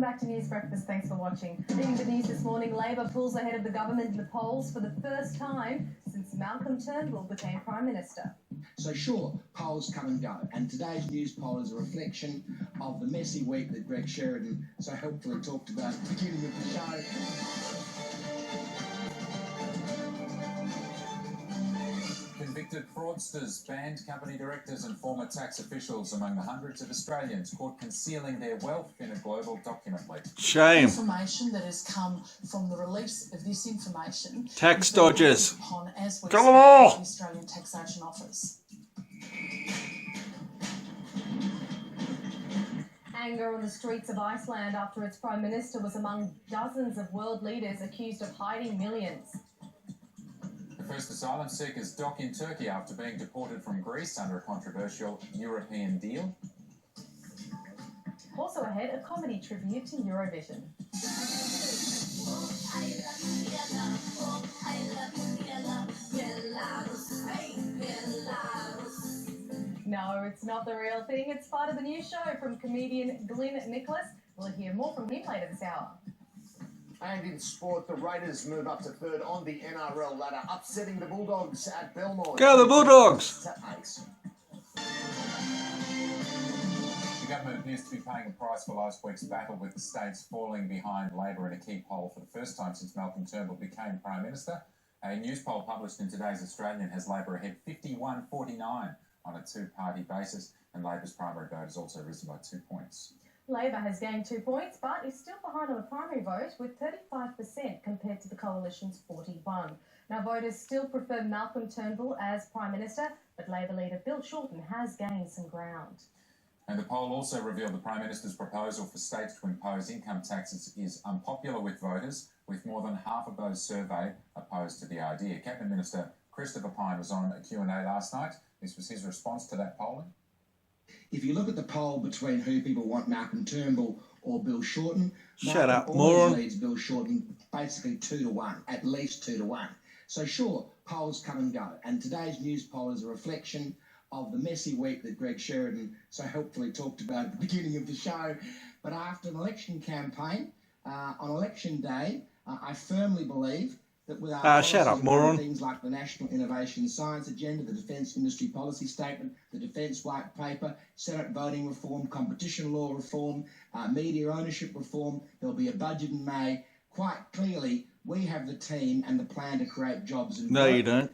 back to News Breakfast. Thanks for watching. Leading the news this morning, Labor pulls ahead of the government in the polls for the first time since Malcolm Turnbull became Prime Minister. So sure, polls come and go, and today's news poll is a reflection of the messy week that Greg Sheridan so helpfully talked about at the beginning of the show. Convicted fraudsters, banned company directors and former tax officials among the hundreds of Australians caught concealing their wealth in a global document leak. Shame. Information that has come from the release of this information. Tax dodgers. Upon, as we Kill them all. the Australian Taxation Office. Anger on the streets of Iceland after its Prime Minister was among dozens of world leaders accused of hiding millions. The first asylum seekers dock in Turkey after being deported from Greece under a controversial European deal. Also ahead, a comedy tribute to Eurovision. No, it's not the real thing. It's part of the new show from comedian Glyn Nicholas. We'll hear more from him later this hour. And in sport, the Raiders move up to third on the NRL ladder, upsetting the Bulldogs at Belmore. Go the Bulldogs! The government appears to be paying a price for last week's battle, with the states falling behind Labor in a key poll for the first time since Malcolm Turnbull became Prime Minister. A news poll published in today's Australian has Labor ahead 51-49 on a two-party basis, and Labor's primary vote has also risen by 2 points. Labor has gained 2 points, but is still behind on the primary vote with 35% compared to the Coalition's 41%. Now, voters still prefer Malcolm Turnbull as Prime Minister, but Labor leader Bill Shorten has gained some ground. And the poll also revealed the Prime Minister's proposal for states to impose income taxes is unpopular with voters, with more than half of those surveyed opposed to the idea. Cabinet Minister Christopher Pyne was on a Q&A last night. This was his response to that polling. If you look at the poll between who people want, Malcolm Turnbull or Bill Shorten, Shut up, always moron. leads Bill Shorten basically 2-1, at least 2-1. So sure, polls come and go, and today's news poll is a reflection of the messy week that Greg Sheridan so helpfully talked about at the beginning of the show. But after an election campaign, on election day, I firmly believe that with our shut up, moron. things like the National Innovation Science Agenda, the Defence Industry Policy Statement, the Defence White Paper, Senate voting reform, competition law reform, media ownership reform, there'll be a budget in May. Quite clearly, we have the team and the plan to create jobs. No, you don't.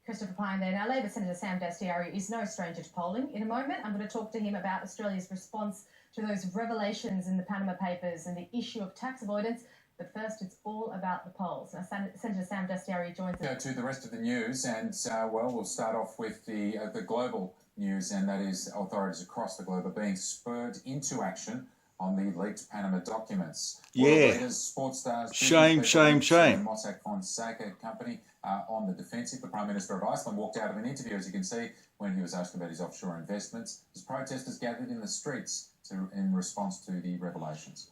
Christopher Pyne there. Now, Labor Senator Sam Dastyari is no stranger to polling. In a moment, I'm going to talk to him about Australia's response to those revelations in the Panama Papers and the issue of tax avoidance. But first, it's all about the polls. Now, Senator Sam Dastyari joins us. Go to the rest of the news, and well, we'll start off with the global news, and that is authorities across the globe are being spurred into action on the leaked Panama documents. Yeah. World leaders, sports stars, Shame, shame, shame. The Mossack Fonseca company on the defensive. The Prime Minister of Iceland walked out of an interview, as you can see, when he was asked about his offshore investments, as protesters gathered in the streets in response to the revelations.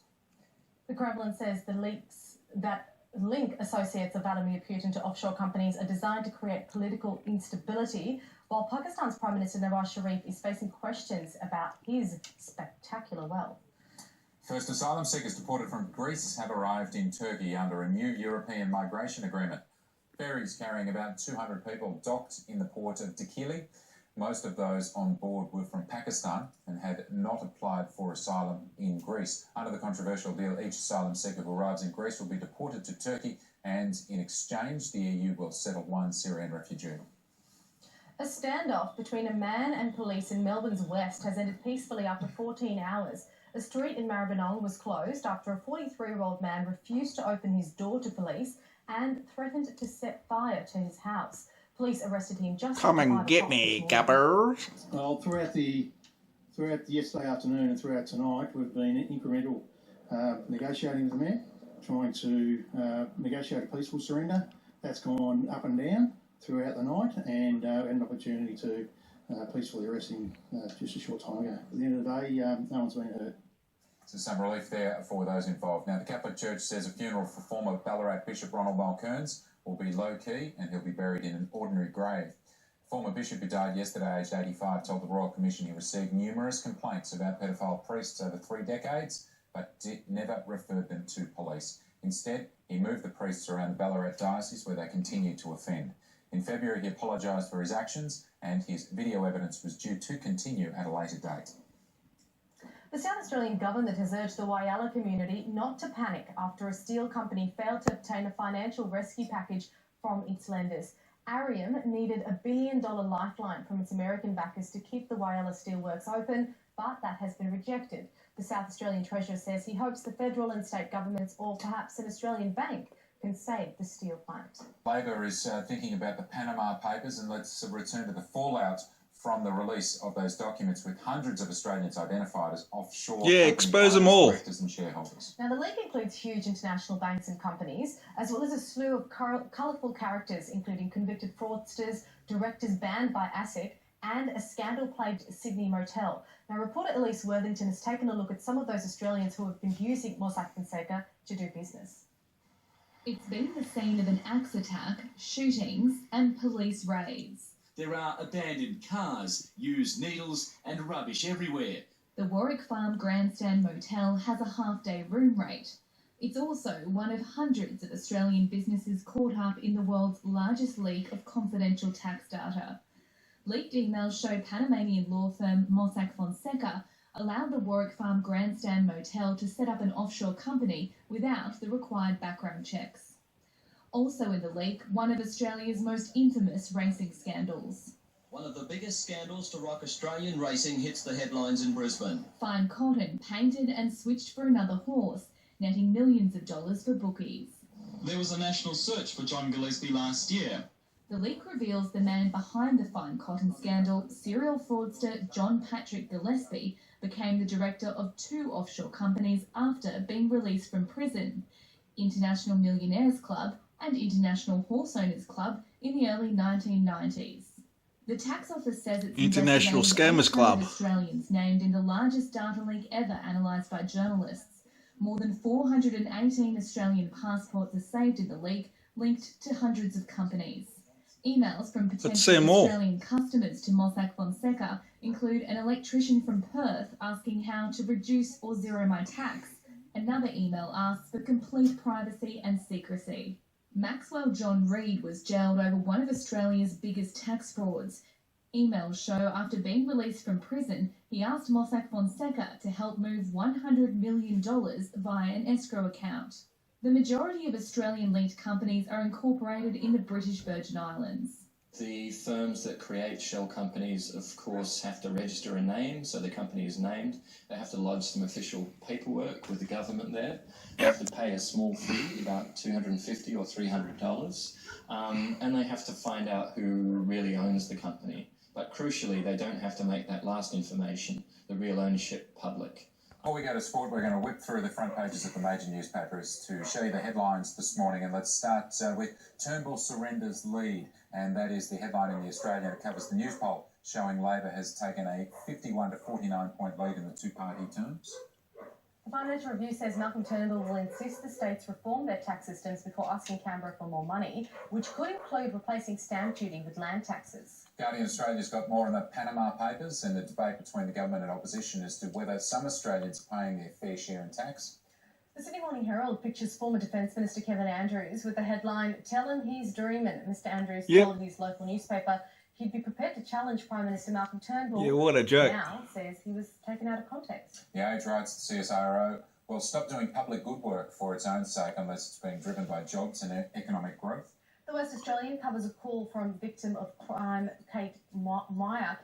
The Kremlin says the leaks that link associates of Vladimir Putin to offshore companies are designed to create political instability, while Pakistan's Prime Minister Nawaz Sharif is facing questions about his spectacular wealth. First asylum seekers deported from Greece have arrived in Turkey under a new European migration agreement. Ferries carrying about 200 people docked in the port of Dikili. Most of those on board were from Pakistan and had not applied for asylum in Greece. Under the controversial deal, each asylum seeker who arrives in Greece will be deported to Turkey, and in exchange, the EU will settle one Syrian refugee. A standoff between a man and police in Melbourne's west has ended peacefully after 14 hours. A street in Maribyrnong was closed after a 43-year-old man refused to open his door to police and threatened to set fire to his house. Police arrested him just Come after and 5 get o'clock me, this morning. gubbers. Well, throughout yesterday afternoon and throughout tonight, we've been incremental negotiating with the mayor, trying to negotiate a peaceful surrender. That's gone up and down throughout the night, and had an opportunity to peacefully arrest him just a short time ago. At the end of the day, no one's been hurt. So some relief there for those involved. Now, the Catholic Church says a funeral for former Ballarat Bishop Ronald Mulcairns will be low-key and he'll be buried in an ordinary grave. Former bishop who died yesterday, aged 85, told the Royal Commission he received numerous complaints about pedophile priests over 3 decades, but never referred them to police. Instead, he moved the priests around the Ballarat diocese where they continued to offend. In February, he apologised for his actions, and his video evidence was due to continue at a later date. The South Australian government has urged the Whyalla community not to panic after a steel company failed to obtain a financial rescue package from its lenders. Arium needed a $1 billion lifeline from its American backers to keep the Whyalla Steelworks open, but that has been rejected. The South Australian Treasurer says he hopes the federal and state governments, or perhaps an Australian bank, can save the steel plant. Labor is thinking about the Panama Papers, and let's return to the fallout from the release of those documents with hundreds of Australians identified as offshore. Yeah, expose them all. Directors and shareholders. Now, the leak includes huge international banks and companies, as well as a slew of colourful characters, including convicted fraudsters, directors banned by ASIC, and a scandal-plagued Sydney motel. Now, reporter Elise Worthington has taken a look at some of those Australians who have been using Mossack Fonseca to do business. It's been the scene of an axe attack, shootings, and police raids. There are abandoned cars, used needles, and rubbish everywhere. The Warwick Farm Grandstand Motel has a half-day room rate. It's also one of hundreds of Australian businesses caught up in the world's largest leak of confidential tax data. Leaked emails show Panamanian law firm Mossack Fonseca allowed the Warwick Farm Grandstand Motel to set up an offshore company without the required background checks. Also in the leak, one of Australia's most infamous racing scandals. One of the biggest scandals to rock Australian racing hits the headlines in Brisbane. Fine Cotton painted and switched for another horse, netting millions of dollars for bookies. There was a national search for John Gillespie last year. The leak reveals the man behind the Fine Cotton scandal, serial fraudster John Patrick Gillespie, became the director of 2 offshore companies after being released from prison, International Millionaires Club and International Horse Owners Club, in the early 1990s. The tax office says it's International investigating Scammers Club. 800 Australians named in the largest data leak ever analysed by journalists. More than 418 Australian passports are saved in the leak, linked to hundreds of companies. Emails from see potential 'em all. Australian customers to Mossack Fonseca include an electrician from Perth asking how to reduce or zero my tax. Another email asks for complete privacy and secrecy. Maxwell John Reid was jailed over one of Australia's biggest tax frauds. Emails show after being released from prison, he asked Mossack Fonseca to help move $100 million via an escrow account. The majority of Australian-linked companies are incorporated in the British Virgin Islands. The firms that create shell companies, of course, have to register a name, so the company is named. They have to lodge some official paperwork with the government there. They have to pay a small fee, about $250 or $300, and they have to find out who really owns the company. But crucially, they don't have to make that last information, the real ownership, public. Before we go to sport, we're going to whip through the front pages of the major newspapers to show you the headlines this morning. And let's start with Turnbull surrenders lead. And that is the headline in The Australian. It covers the news poll showing Labor has taken a 51 to 49 point lead in the two-party terms. The Financial Review says Malcolm Turnbull will insist the states reform their tax systems before asking Canberra for more money, which could include replacing stamp duty with land taxes. Guardian Australia's got more on the Panama Papers and the debate between the government and opposition as to whether some Australians are paying their fair share in tax. The Sydney Morning Herald pictures former Defence Minister Kevin Andrews with the headline, "Tell him he's dreaming." Mr Andrews told his local newspaper he'd be prepared to challenge Prime Minister Malcolm Turnbull. Yeah, what a joke. Now says he was taken out of context. The Age writes the CSIRO will stop doing public good work for its own sake unless it's being driven by jobs and economic growth. The West Australian covers a call from victim of crime Kate Meyer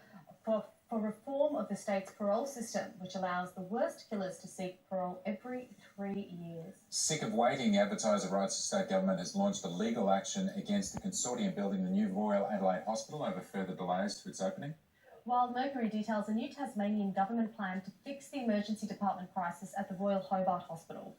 for reform of the state's parole system, which allows the worst killers to seek parole every 3 years. Sick of waiting, the advertiser writes the state government has launched a legal action against the consortium building the new Royal Adelaide Hospital over further delays to its opening. Wild Mercury details a new Tasmanian government plan to fix the emergency department crisis at the Royal Hobart Hospital.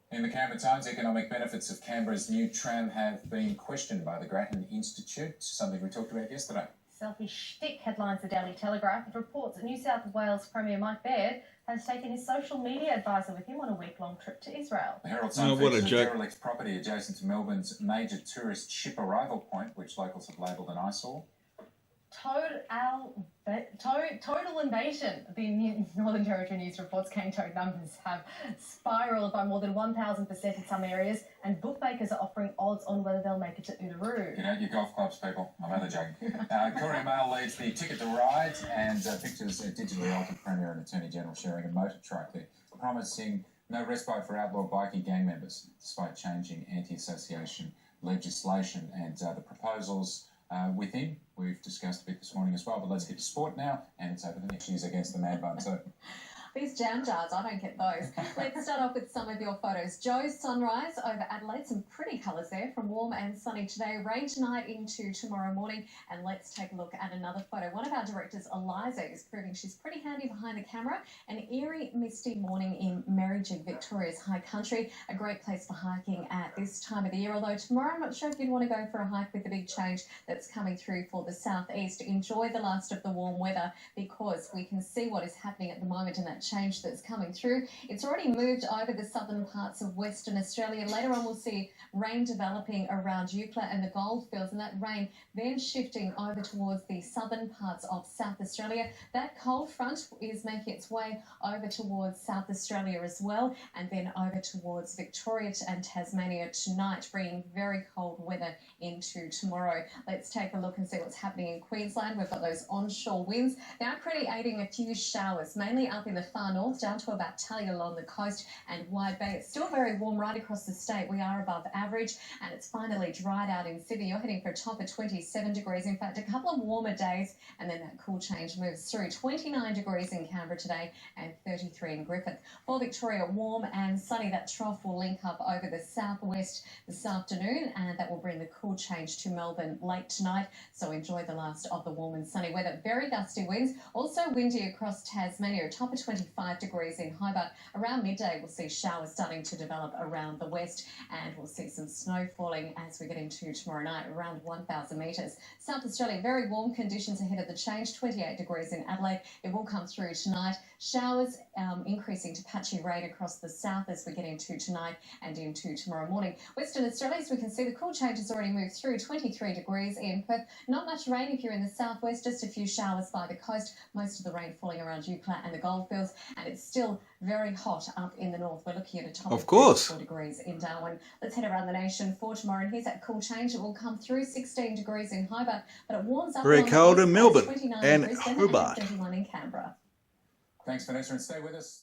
In the Canberra Times, economic benefits of Canberra's new tram have been questioned by the Grattan Institute, something we talked about yesterday. Selfish shtick, headlines the Daily Telegraph. It reports that New South Wales Premier Mike Baird has taken his social media advisor with him on a week-long trip to Israel. The Herald Sun features a derelict property adjacent to Melbourne's major tourist ship arrival point, which locals have labelled an eyesore. Total invasion. The Northern Territory News reports cane toad numbers have spiralled by more than 1,000% in some areas, and bookmakers are offering odds on whether they'll make it to Uluru. Get out your golf clubs, people. I'm only joking. Courier Mail leads the Ticket to Ride, and pictures a digitally altered Premier and Attorney General sharing a motor truck there, promising no respite for outlaw bikie gang members, despite changing anti-association legislation. And the proposals within, we've discussed a bit this morning as well, but let's get to sport now, and it's over the next years against the Mad Bun too. These jam jars, I don't get those. Let's start off with some of your photos. Joe's sunrise over Adelaide, some pretty colours there, from warm and sunny today. Rain tonight into tomorrow morning. And let's take a look at another photo. One of our directors, Eliza, is proving she's pretty handy behind the camera. An eerie, misty morning in Merrijig, Victoria's high country. A great place for hiking at this time of the year. Although tomorrow, I'm not sure if you'd want to go for a hike with the big change that's coming through for the southeast. Enjoy the last of the warm weather, because we can see what is happening at the moment in that change that's coming through. It's already moved over the southern parts of Western Australia. Later on, we'll see rain developing around Eucla and the Goldfields, and that rain then shifting over towards the southern parts of South Australia. That cold front is making its way over towards South Australia as well, and then over towards Victoria and Tasmania tonight, bringing very cold weather into tomorrow. Let's take a look and see what's happening in Queensland. We've got those onshore winds. They are creating a few showers, mainly up in the far north, down to about Talia along the coast and Wide Bay. It's still very warm right across the state. We are above average, and it's finally dried out in Sydney. You're heading for a top of 27 degrees. In fact, a couple of warmer days, and then that cool change moves through. 29 degrees in Canberra today and 33 in Griffith. For Victoria, warm and sunny. That trough will link up over the southwest this afternoon, and that will bring the cool change to Melbourne late tonight. So enjoy the last of the warm and sunny weather. Very gusty winds. Also windy across Tasmania. A top of 25 degrees in Hobart. Around midday, we'll see showers starting to develop around the west, and we'll see some snow falling as we get into tomorrow night, around 1,000 metres. South Australia, very warm conditions ahead of the change. 28 degrees in Adelaide. It will come through tonight. Showers increasing to patchy rain across the south as we get into tonight and into tomorrow morning. Western Australia, as we can see, the cool change has already moved through. 23 degrees in Perth. Not much rain if you're in the southwest, just a few showers by the coast. Most of the rain falling around Eucla and the Goldfields, and it's still very hot up in the north. We're looking at a top of 34 degrees in Darwin. Let's head around the nation for tomorrow, and here's that cool change. It will come through. 16 degrees in Hobart, but it warms up. Very cold in Melbourne and Hobart. 31 in Canberra. Thanks, Vanessa, and stay with us.